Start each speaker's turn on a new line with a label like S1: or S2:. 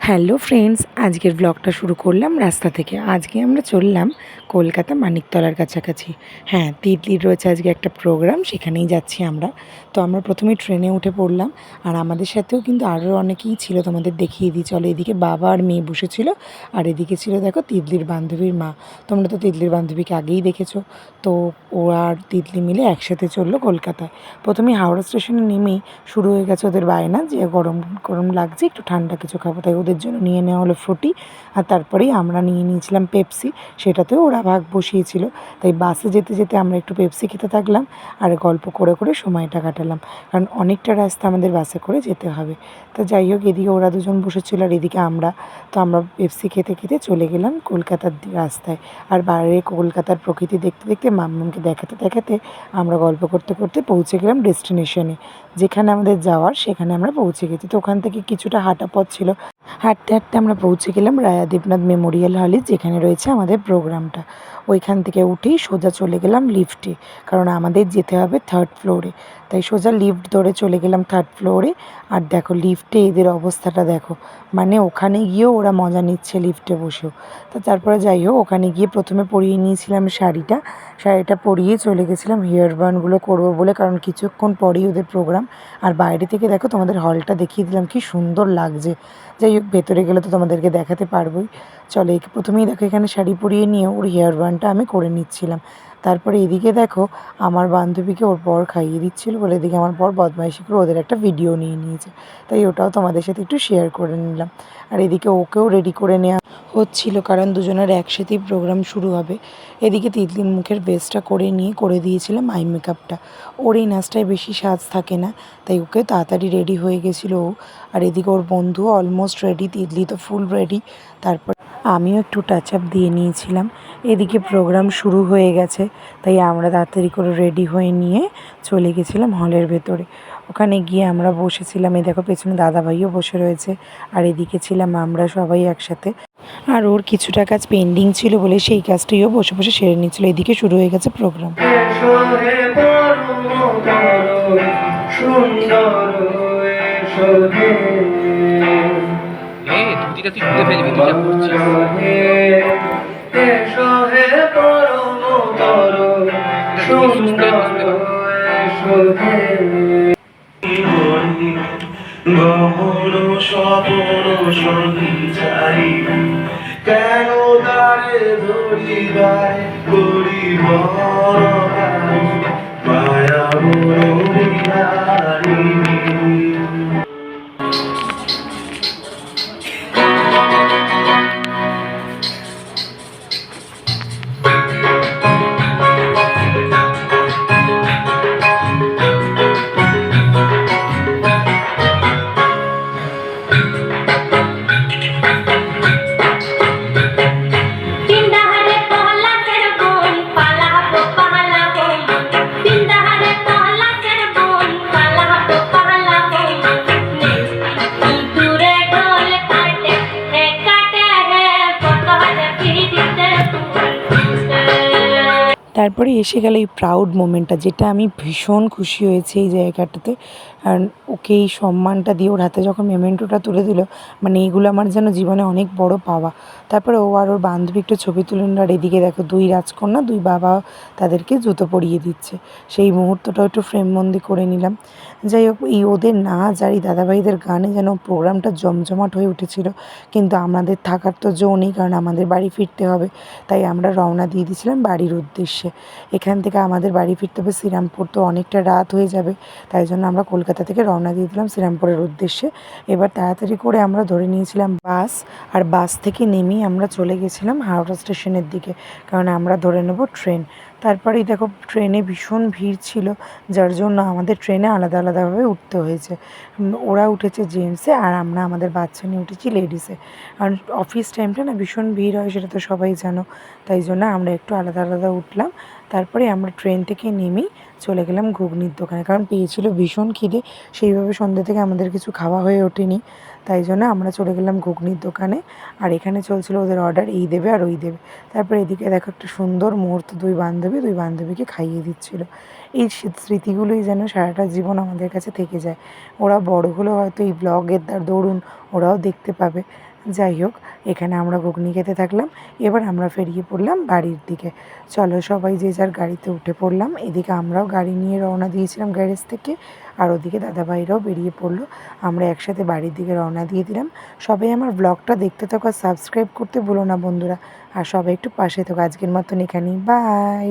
S1: Hello friends, আজকের ব্লগটা শুরু করলাম রাস্তা থেকে। আজকে আমরা চললাম কলকাতা মানিকতলার কাছাকাছি। হ্যাঁ, তিতলির রয়েছে আজকে একটা প্রোগ্রাম, সেখানেই যাচ্ছি আমরা। তো আমরা প্রথমে ট্রেনে উঠে পড়লাম, আর আমাদের সাথেও কিন্তু আরও অনেকেই ছিল। তোমাদের দেখিয়ে দিই চলো। এদিকে বাবা আর মেয়ে বসেছিল, আর এদিকে ছিল দেখো তিতলির বান্ধবীর মা। তোমরা তো তিতলির বান্ধবীকে আগেই দেখেছো। তো ওরা আর তিতলি মিলে একসাথে চললো কলকাতায়। প্রথমে হাওড়া স্টেশনে নেমেই শুরু হয়ে গেছে ওদের বায়না যে গরম গরম লাগছে, একটু ঠান্ডা কিছু খাবো। তাই ওদের জন্য নিয়ে নেওয়া হলো ফ্রুটি, আর তারপরেই আমরা নিয়ে নিয়েছিলাম পেপসি। সেটাতেও ওরা ভাগ বসিয়েছিল। তাই বাসে যেতে যেতে আমরা একটু পেপসি খেতে থাকলাম আর গল্প করে করে সময়টা কাটালাম, কারণ অনেকটা রাস্তা আমাদের বাসে করে যেতে হবে। তো যাই হোক, এদিকে ওরা দুজন বসেছিল আর এদিকে আমরা। তো আমরা পেপসি খেতে খেতে চলে গেলাম কলকাতার রাস্তায়। আর বাইরে কলকাতার প্রকৃতি দেখতে দেখতে মাম্মামকে দেখাতে দেখাতে আমরা গল্প করতে করতে পৌঁছে গেলাম ডেস্টিনেশনে। যেখানে আমাদের যাওয়ার সেখানে আমরা পৌঁছে গেছি। তো ওখান থেকে কিছুটা হাঁটা পথ ছিল। হাঁটতে হাঁটতে আমরা পৌঁছে গেলাম রায়া দেবনাথ মেমোরিয়াল হলে, যেখানে রয়েছে আমাদের প্রোগ্রামটা। ওইখান থেকে উঠেই সোজা চলে গেলাম লিফটে, কারণ আমাদের যেতে হবে 3rd ফ্লোরে। তাই সোজা লিফট ধরে চলে গেলাম 3rd ফ্লোরে। আর দেখো লিফটে এদের অবস্থাটা দেখো, মানে ওখানে গিয়েও ওরা মজা নিচ্ছে লিফটে বসেও। তো তারপরে যাই হোক, ওখানে গিয়ে প্রথমে পরিয়ে নিয়েছিলাম শাড়িটা পরিয়ে চলে গেছিলাম হেয়ার বানগুলো করবো বলে, কারণ কিছুক্ষণ পরেই ওদের প্রোগ্রাম। আর বাইরে থেকে দেখো তোমাদের হলটা দেখিয়ে দিলাম, কি সুন্দর লাগছে। যাই হোক, ভেতরে গেলে তো তোমাদেরকে দেখাতে পারবোই। চলো, প্রথমেই দেখো এখানে শাড়ি পরিয়ে নিয়ে ওর হেয়ার বানটা আমি করে নিচ্ছিলাম। তারপরে এদিকে দেখো আমার বান্ধবীকে ওর বর খাইয়ে দিচ্ছিলো বলে, এদিকে আমার বর বদমাইশি করে ওদের একটা ভিডিও নিয়ে নিয়েছে। তাই ওটাও তোমাদের সাথে একটু শেয়ার করে নিলাম। আর এদিকে ওকেও রেডি করে নেওয়া হচ্ছিল, কারণ দুজনের একসাথেই প্রোগ্রাম শুরু হবে। এদিকে তিতলির মুখের বেসটা করে নিয়ে করে দিয়েছিলাম আই মেকআপটা। ওর এই নাচটায় বেশি সাজ থাকে না, তাই ওকে তাড়াতাড়ি রেডি হয়ে গেছিলো ও। আর এদিকে ওর বন্ধুও অলমোস্ট রেডি, তিতলি তো ফুল রেডি। তারপর আমিও একটু টাচ আপ দিয়ে নিয়েছিলাম। এদিকে প্রোগ্রাম শুরু হয়ে গেছে, তাই আমরা তাড়াতাড়ি করে রেডি হয়ে নিয়ে চলে গেছিলাম হলের ভেতরে। ওখানে গিয়ে আমরা বসেছিলাম। এই দেখো পেছনে দাদাভাইও বসে রয়েছে, আর এদিকে ছিলাম আমরা সবাই একসাথে। আর ওর কিছুটা কাজ পেন্ডিং ছিল বলে সেই কাজটিও বসে বসে সেরে নিচ্ছিল। এদিকে শুরু হয়ে গেছে প্রোগ্রাম।
S2: গহন সপন সঞ্চারী কেন তারে ধরিবায় করি মায়া বিহারী।
S1: তারপরে এসে গেল এই প্রাউড মোমেন্টটা, যেটা আমি ভীষণ খুশি হয়েছি এই জায়গাটাতে। আর ওকে এই সম্মানটা দিয়ে ওর হাতে যখন মেমেন্টোটা তুলে দিল, মানে এইগুলো আমার যেন জীবনে অনেক বড় পাওয়া। তারপরে ও আর ওর বান্ধবী একটু ছবি তুলে নিল। আর এদিকে দেখো 2 রাজকন্যা 2 বাবা তাদেরকে জুতো পরিয়ে দিচ্ছে। সেই মুহূর্তটাও একটু ফ্রেমবন্দি করে নিলাম। যাই হোক, এই ওদের নাচ আর এই দাদাভাইদের গানে যেন প্রোগ্রামটা জমজমাট হয়ে উঠেছিল। কিন্তু আমাদের থাকার তো জো নেই, কারণ আমাদের বাড়ি ফিরতে হবে। তাই আমরা রওনা দিয়ে দিয়েছিলাম বাড়ির উদ্দেশ্যে। এখান থেকে আমাদের বাড়ি ফিরতে হবে শ্রীরামপুর, তো অনেকটা রাত হয়ে যাবে। তাই জন্য আমরা কলকাতা থেকে রওনা দিয়ে দিলাম শ্রীরামপুরের উদ্দেশ্যে। এবার তাড়াতাড়ি করে আমরা ধরে নিয়েছিলাম বাস, আর বাস থেকে নেমেই আমরা চলে গেছিলাম হাওড়া স্টেশনের দিকে, কারণ আমরা ধরে নেব ট্রেন। তারপরেই দেখো ট্রেনে ভীষণ ভিড় ছিল, যার জন্য আমাদের ট্রেনে আলাদা আলাদাভাবে উঠতে হয়েছে। ওরা উঠেছে জেন্টসে, আর আমরা আমাদের বাচ্চা নিয়ে উঠেছি লেডিসে। কারণ অফিস টাইমটা না ভীষণ ভিড় হয়, সেটা তো সবাই জানো। তাই জন্য আমরা একটু আলাদা আলাদা উঠলাম। তারপরে আমরা ট্রেন থেকে নেমেই চলে গেলাম ঘুগনির দোকানে, কারণ পেয়েছিল ভীষণ খিদে। সেইভাবে সন্ধ্যে থেকে আমাদের কিছু খাওয়া হয়ে ওঠেনি। তাই জন্য আমরা চলে গেলাম ঘুগনির দোকানে। আর এখানে চলছিল ওদের অর্ডার, এই দেবে আর ওই দেবে। তারপর এদিকে দেখো একটা সুন্দর মুহূর্ত, দুই বান্ধবীকে খাইয়ে দিচ্ছিল। এই স্মৃতিগুলোই যেন সারাটা জীবন আমাদের কাছে থেকে যায়। ওরা বড় হলেও হয়তো এই ব্লগের দরুন ওরাও দেখতে পাবে। যাই হোক, এখানে আমরা ঘুগনি খেতে থাকলাম। এবার আমরা বেরিয়ে পড়লাম বাড়ির দিকে। চলো সবাই যে যার গাড়িতে উঠে পড়লাম। এদিকে আমরাও গাড়ি নিয়ে রওনা দিয়েছিলাম গ্যারেজ থেকে, আর ওদিকে দাদাভাইরাও বেরিয়ে পড়লো। আমরা একসাথে বাড়ির দিকে রওনা দিয়ে দিলাম। সবাই আমার ব্লগটা দেখতে থাকো আর সাবস্ক্রাইব করতে ভুলো না বন্ধুরা। আর সবাই একটু পাশে থাকো। আজকের মতন এখানেই, বাই।